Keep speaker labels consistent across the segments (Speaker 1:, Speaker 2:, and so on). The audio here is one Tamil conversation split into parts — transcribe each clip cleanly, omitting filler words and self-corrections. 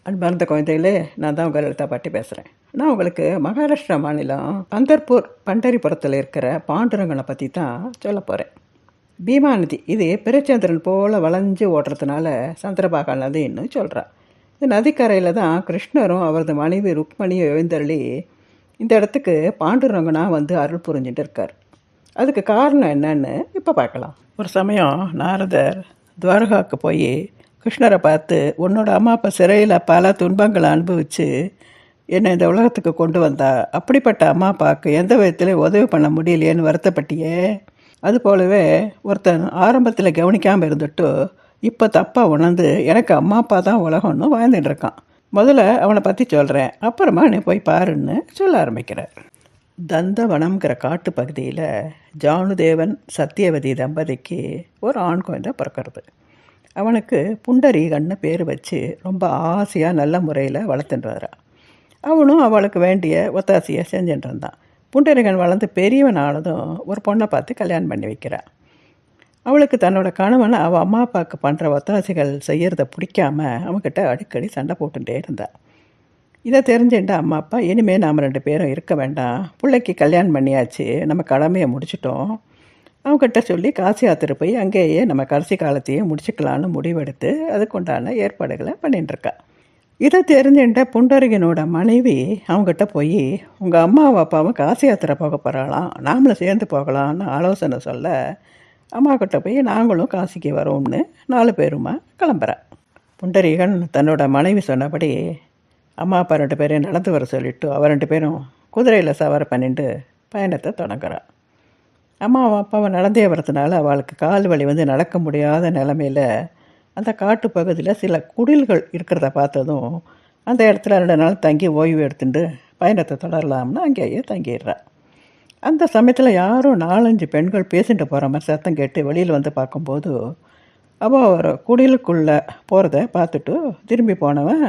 Speaker 1: அன்பார்ந்த குழந்தைகளே, நான் தான் உங்கள் லலிதா பாட்டி பேசுகிறேன். நான் உங்களுக்கு மகாராஷ்டிரா மாநிலம் பந்தர்பூர் பண்டரிபுரத்தில் இருக்கிற பாண்டுரங்கனை பற்றி தான் சொல்ல போகிறேன். பீமா நதி இது பிறைச்சந்திரன் போல் வளைஞ்சு ஓடுறதுனால சந்திரபாகா நதின்னு சொல்கிறா. இந்த நதிக்கரையில் தான் கிருஷ்ணரும் அவரது மனைவி ருக்மணியும் எழுந்தருளி இந்த இடத்துக்கு பாண்டுரங்கனாக வந்து அருள் புரிஞ்சுட்டு இருக்கார். அதுக்கு காரணம் என்னன்னு இப்போ பார்க்கலாம். ஒரு சமயம் நாரதர் துவாரகாவுக்கு போய் கிருஷ்ணரை பார்த்து, உன்னோட அம்மா அப்பா சிறையில் பல துன்பங்களை அனுபவித்து என்னை இந்த உலகத்துக்கு கொண்டு வந்தா, அப்படிப்பட்ட அம்மா அப்பாவுக்கு எந்த விதத்துலையும் உதவி பண்ண முடியலையேன்னு வருத்தப்பட்டியே. அது போலவே ஒருத்தன் ஆரம்பத்தில் கவனிக்காமல் இருந்துட்டு இப்போ தப்பாக உணர்ந்து எனக்கு அம்மா அப்பா தான் உலகம்னு வாழ்ந்துட்டு இருக்கான். முதல்ல அவனை பற்றி சொல்கிறேன், அப்புறமா நீ போய் பாருன்னு சொல்ல ஆரம்பிக்கிறார். தந்தவனம்ங்கிற காட்டு பகுதியில் ஜானுதேவன் சத்தியவதி தம்பதிக்கு ஒரு ஆண் குழந்தை பிறக்கிறது. அவனுக்கு புண்டரீகன்னு பேர் வச்சு ரொம்ப ஆசையாக நல்ல முறையில் வளர்த்துட்டு வரான். அவனும் அவளுக்கு வேண்டிய ஒத்தாசையை செஞ்சுட்டு இருந்தான். புண்டரீகன் வளர்ந்து பெரியவன் ஆனதும் ஒரு பொண்ணை பார்த்து கல்யாணம் பண்ணி வைக்கிறான். அவளுக்கு தன்னோட கணவன் அவள் அம்மா அப்பாவுக்கு பண்ணுற ஒத்தாசைகள் செய்கிறத பிடிக்காம அவன்கிட்ட அடிக்கடி சண்டை போட்டுகிட்டே இருந்தாள். இதை தெரிஞ்சுட்டு அம்மா அப்பா, இனிமேல் நாம் 2 பேரும் இருக்க வேண்டாம், பிள்ளைக்கு கல்யாணம் பண்ணியாச்சு, நம்ம கடமையை முடிச்சிட்டோம், அவங்ககிட்ட சொல்லி காசி யாத்திரை போய் அங்கேயே நம்ம கடைசி காலத்தையும் முடிச்சுக்கலான்னு முடிவெடுத்து அதுக்குண்டான ஏற்பாடுகளை பண்ணிட்டுருக்கா. இதை தெரிஞ்சுட்ட புண்டரீகனோட மனைவி அவங்ககிட்ட போய், உங்கள் அம்மாவும் அப்பாவும் காசி யாத்திரை போக போகிறாளாம், நாமளும் சேர்ந்து போகலான்னு ஆலோசனை சொல்ல, அம்மாக்கிட்ட போய் நாங்களும் காசிக்கு வரோம்னு 4 பேருமா கிளம்புறா. புண்டரீகன் தன்னோட மனைவி சொன்னபடி அம்மா அப்பா 2 பேரையும் நடந்து வர சொல்லிவிட்டு அவள் 2 பேரும் குதிரையில் சவாரி பண்ணிட்டு பயணத்தை தொடங்குறாள். அம்மாவும் அப்பாவை நடந்தே வரதுனால அவளுக்கு கால் வலி வந்து நடக்க முடியாத நிலமையில் அந்த காட்டு பகுதியில் சில குடில்கள் இருக்கிறத பார்த்ததும் அந்த இடத்துல 2 நாள் தங்கி ஓய்வு எடுத்துட்டு பயணத்தை தொடரலாம்னு அங்கேயே தங்கிடுறா. அந்த சமயத்தில் யாரோ 4-5 பெண்கள் பேசிட்டு போகிற மாதிரி சத்தம் கேட்டு வெளியில் வந்து பார்க்கும்போது அவள் ஒரு குடிலுக்குள்ளே போகிறத பார்த்துட்டு திரும்பி போனவன்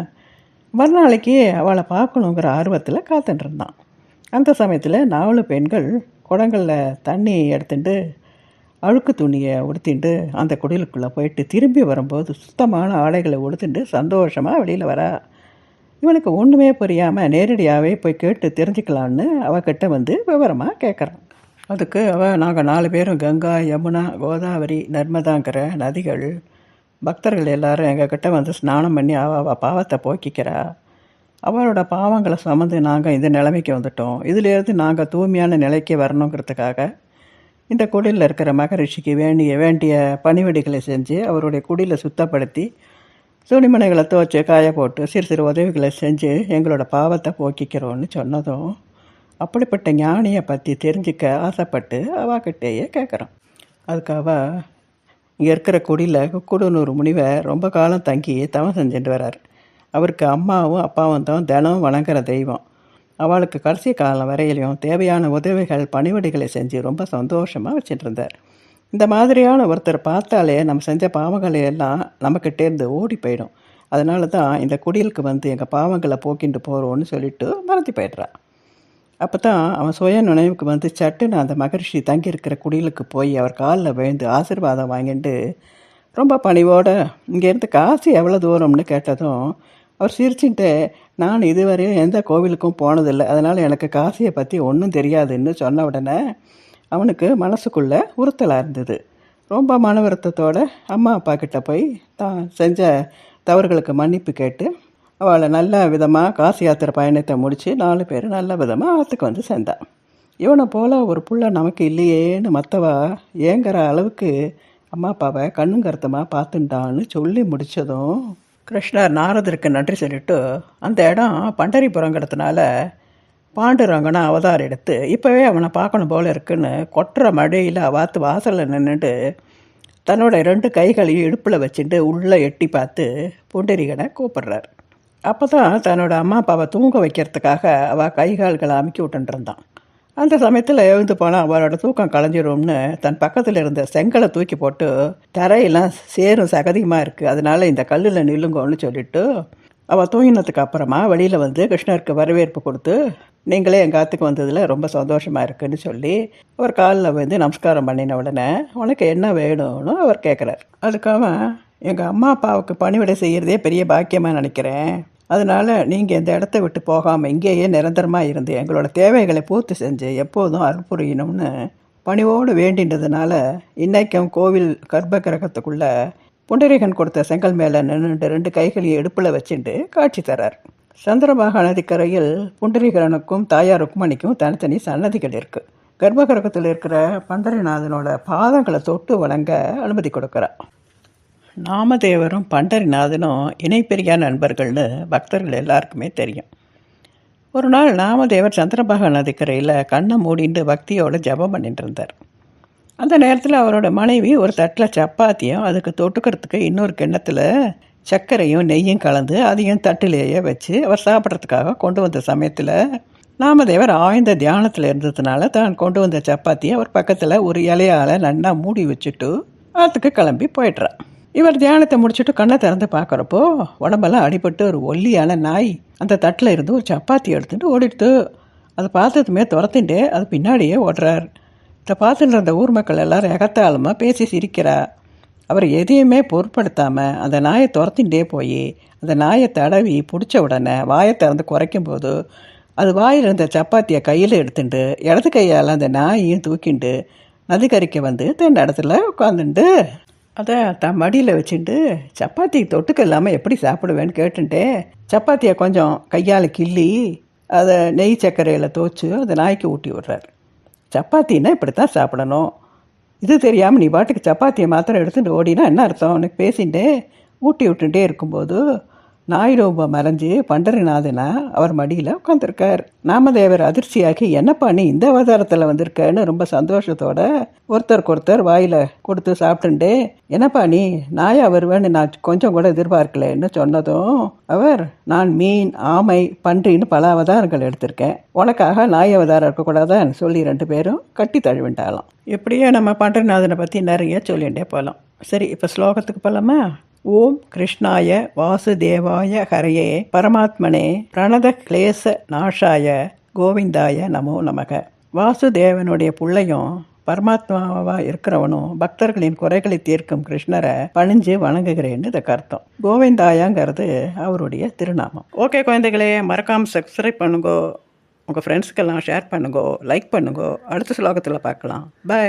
Speaker 1: மறுநாளைக்கு அவளை பார்க்கணுங்கிற ஆர்வத்தில் காத்துட்டு இருந்தான். அந்த சமயத்தில் 4 பெண்கள் குடங்களில் தண்ணி எடுத்துட்டு அழுக்கு துணியை உடுத்திட்டு அந்த குடிலுக்குள்ளே போயிட்டு திரும்பி வரும்போது சுத்தமான ஆடைகளை உடுத்திட்டு சந்தோஷமாக வெளியில் வரா. இவனுக்கு ஒன்றுமே புரியாமல் நேரடியாகவே போய் கேட்டு தெரிஞ்சுக்கலான்னு அவகிட்ட வந்து விவரமாக கேட்குறான். அதுக்கு நாங்கள் 4 பேரும் கங்கா, யமுனா, கோதாவரி, நர்மதாங்கிற நதிகள், பக்தர்கள் எல்லாரும் எங்ககிட்ட வந்து ஸ்நானம் பண்ணி அவள் பாவத்தை போக்கிக்கிறா. அவளோட பாவங்களை சுமந்து நாங்கள் இந்த நிலைமைக்கு வந்துட்டோம். இதிலேருந்து நாங்கள் தூய்மையான நிலைக்கு வரணுங்கிறதுக்காக இந்த குடிலில் இருக்கிற மகரிஷிக்கு வேண்டிய பணிவிடைகளை செஞ்சு அவருடைய குடிலை சுத்தப்படுத்தி துணிமனைகளை துவச்சி காய போட்டு சிறு உதவிகளை செஞ்சு எங்களோட பாவத்தை போக்கிக்கிறோன்னு சொன்னதும் அப்படிப்பட்ட ஞானியை பற்றி தெரிஞ்சுக்க ஆசைப்பட்டு அவகிட்டேயே கேட்குறான். அதுக்கு இங்கே இருக்கிற குடியில் குக்குடுனூர் முனிவர் ரொம்ப காலம் தங்கி தவம் செஞ்சுட்டு வர்றார். அவருக்கு அம்மாவும் அப்பாவும் தான் தினம் வணங்குற தெய்வம். அவளுக்கு கடைசி காலம் வரையிலையும் தேவையான உதவிகள் பணிவிடைகளை செஞ்சு ரொம்ப சந்தோஷமாக வச்சுட்டு இருந்தார். இந்த மாதிரியான ஒருத்தர் பார்த்தாலே நம்ம செஞ்ச பாவங்களை எல்லாம் நம்மக்கிட்டேருந்து ஓடி போயிடும். அதனால தான் இந்த குடிலுக்கு வந்து எங்கள் பாவங்களை போக்கிட்டு போகிறோன்னு சொல்லிட்டு மறந்து போய்ட்றான். அப்போ தான் அவன் சுய நினைவுக்கு வந்து சட்டுன்னு அந்த மகரிஷி தங்கியிருக்கிற குடிலுக்கு போய் அவர் காலில் விழுந்து ஆசீர்வாதம் வாங்கிட்டு ரொம்ப பணிவோடு, இங்கேருந்து காசி எவ்வளோ தூரம்னு கேட்டதும் அவர் சிரிச்சுட்டு, நான் இதுவரையும் எந்த கோவிலுக்கும் போனதில்லை, அதனால் எனக்கு காசியை பற்றி ஒன்றும் தெரியாதுன்னு சொன்ன உடனே அவனுக்கு மனசுக்குள்ளே உறுத்தலாக இருந்தது. ரொம்ப மன வருத்தத்தோடு அம்மா அப்பா கிட்ட போய் தான் செஞ்ச தவறுகளுக்கு மன்னிப்பு கேட்டு அவளை நல்ல விதமாக காசி யாத்திரை பயணத்தை முடித்து 4 பேர் நல்ல விதமாக ஆற்றுக்கு வந்து சேர்ந்தான். இவனை போல் ஒரு புள்ள நமக்கு இல்லையேன்னு மற்றவா ஏங்குற அளவுக்கு அம்மா அப்பாவை கண்ணுங்கருத்தமாக பார்த்துட்டான்னு சொல்லி முடித்ததும் கிருஷ்ணர் நாரதருக்கு நன்றி சொல்லிவிட்டு அந்த இடம் பண்டரிபுரங்கிறதுனால பாண்டுரங்கனை அவதாரம் எடுத்து இப்போவே அவனை பார்க்கணும் போல் இருக்குன்னு கொட்டுற மழையில் வாத்து வாசலில் நின்றுட்டு தன்னோட 2 கைகளையும் இடுப்பில் வச்சுட்டு உள்ளே எட்டி பார்த்து புண்டரீகனை கூப்பிடுறார். அப்போ தான் தன்னோட அம்மா அப்பாவை தூங்க வைக்கிறதுக்காக அவள் கைகால்களை அமுக்கி விட்டுருந்தான். அந்த சமயத்தில் எழுந்து போனால் அவளோட தூக்கம் களைஞ்சிரும்னு தன் பக்கத்தில் இருந்த செங்கலை தூக்கி போட்டு, தரையெல்லாம் சேரும் சகதியமாக இருக்குது, அதனால் இந்த கல்லில் நில்லுங்கன்னு சொல்லிவிட்டு அவள் தூங்கினதுக்கு அப்புறமா வெளியில் வந்து கிருஷ்ணருக்கு வரவேற்பு கொடுத்து, நீங்களே எங்கள் ஆத்துக்கு வந்ததில் ரொம்ப சந்தோஷமாக இருக்குதுன்னு சொல்லி அவர் காலில் வந்து நமஸ்காரம் பண்ணின உடனே உனக்கு என்ன வேணும்னு அவர் கேட்குறார். அதுக்காக எங்கள் அம்மா அப்பாவுக்கு பணிவிடை செய்கிறதே பெரிய பாக்கியமாக நினைக்கிறேன், அதனால் நீங்கள் இந்த இடத்த விட்டு போகாமல் இங்கேயே நிரந்தரமாக இருந்து எங்களோட தேவைகளை பூர்த்தி செஞ்சு எப்போதும் அருள் புரியணும்னு பணிவோடு வேண்டின்றதுனால இன்றைக்கும் கோவில் கர்ப்ப கிரகத்துக்குள்ளே புண்டரீகன் கொடுத்த செங்கல் மேலே நின்றுட்டு 2 கைகளையும் இடுப்பில் வச்சுட்டு காட்சி தரார். சந்திரபாகா நதிக்கரையில் புண்டரீகரனுக்கும் தாயார் ருக்மணிக்கும் தனித்தனி சன்னதிகள் இருக்குது. கர்ப்பகிரகத்தில் இருக்கிற பண்டரிநாதனோட பாதங்களை தொட்டு வணங்க அனுமதி கொடுக்குறார். நாமதேவரும் பண்டரிநாதனும் இணைப்பெரியா நண்பர்கள்னு பக்தர்கள் எல்லாருக்குமே தெரியும். ஒரு நாள் நாமதேவர் சந்திரபாகா நதிக்கரையில் கண்ணை மூடிண்டு பக்தியோடு ஜபம் பண்ணிட்டு இருந்தார். அந்த நேரத்தில் அவரோட மனைவி ஒரு தட்டில் சப்பாத்தியும் அதுக்கு தொட்டுக்கிறதுக்கு இன்னொரு கிண்ணத்தில் சர்க்கரையும் நெய்யும் கலந்து அதையும் தட்டிலேயே வச்சு அவர் சாப்பிட்றதுக்காக கொண்டு வந்த சமயத்தில் நாமதேவர் ஆழ்ந்த தியானத்தில் இருந்ததுனால தான் கொண்டு வந்த சப்பாத்தியை அவர் பக்கத்தில் ஒரு இலையால் நன்னா மூடி வச்சுட்டு அதுக்கு கிளம்பி போய்ட்றான். இவர் தியானத்தை முடிச்சுட்டு கண்ணை திறந்து பார்க்குறப்போ உடம்பெல்லாம் அடிபட்டு ஒரு ஒல்லியான நாய் அந்த தட்டில் இருந்து ஒரு சப்பாத்தி எடுத்துகிட்டு ஓடிடுது. அதை பார்த்ததுமே துரத்தின்ட்டு அது பின்னாடியே ஓடுறார். இதை பார்த்துட்டு இருந்த ஊர் மக்கள் எல்லாரும் எகத்தாளமாக பேசி சிரிக்கிறா. அவர் எதையுமே பொருட்படுத்தாமல் அந்த நாயை துரத்தின்ண்டே போய் அந்த நாயை தடவி பிடிச்ச உடனே வாயை திறந்து குறைக்கும்போது அது வாயில் இருந்த சப்பாத்தியை கையில் எடுத்துட்டு இடது கையால் அந்த நாயையும் தூக்கிண்டு நதிக்கரைக்கு வந்து தன் இடத்துல உட்காந்துட்டு அதை தன் மடியில் வச்சுட்டு சப்பாத்தி தொட்டுக்க இல்லாமல் எப்படி சாப்பிடுவேன்னு கேட்டுட்டு சப்பாத்தியை கொஞ்சம் கையால் கிள்ளி அதை நெய் சர்க்கரையில் தோய்ச்சி அந்த நாய்க்கு ஊட்டி விட்றாரு. சப்பாத்தின்னா இப்படி தான் சாப்பிடணும், இது தெரியாமல் நீ பாட்டுக்கு சப்பாத்தியை மாத்திரம் எடுத்துகிட்டு ஓடினா என்ன அர்த்தம் உனக்கு பேசிட்டு ஊட்டி விட்டுட்டே இருக்கும்போது நாய் ரூபம் மறைஞ்சு பண்டரிநாதனா அவர் மடியில் உட்காந்துருக்கார். நாமதேவர் அதிர்ச்சியாகி என்னப்பா நீ இந்த அவதாரத்தில் வந்திருக்கன்னு ரொம்ப சந்தோஷத்தோட ஒருத்தருக்கு ஒருத்தர் வாயில் கொடுத்து சாப்பிட்டுண்டே என்னப்பா நீ நாயா வருவேன்னு நான் கொஞ்சம் கூட எதிர்பார்க்கலன்னு சொன்னதும் அவர் நான் மீன் ஆமை பன்றின்னு பல அவதாரங்கள் எடுத்திருக்கேன், உனக்காக நாய் அவதாரம் இருக்கக்கூடாதான்னு சொல்லி 2 பேரும் கட்டி தழுவிண்டாலாம். எப்படியோ நம்ம பண்டரிநாதனை பற்றி நிறைய சொல்லிகிட்டே போகலாம். சரி, இப்போ ஸ்லோகத்துக்கு போகலாமா? ஓம் கிருஷ்ணாய வாசுதேவாய ஹரையே பரமாத்மனே பிரணத கிளேச நாஷாய கோவிந்தாய நமோ நமக. வாசுதேவனுடைய பிள்ளையும் பரமாத்மாவாக இருக்கிறவனும் பக்தர்களின் குறைகளை தீர்க்கும் கிருஷ்ணரை பணிஞ்சு வணங்குகிறேன்னு இதுக்கு அர்த்தம். கோவிந்தாயாங்கிறது அவருடைய திருநாமம். ஓகே குழந்தைகளே, மறக்காமல் சப்ஸ்கிரைப் பண்ணுங்கோ, உங்கள் ஃப்ரெண்ட்ஸுக்கெல்லாம் ஷேர் பண்ணுங்கோ, லைக் பண்ணுங்கோ. அடுத்த ஸ்லோகத்தில் பார்க்கலாம். பை.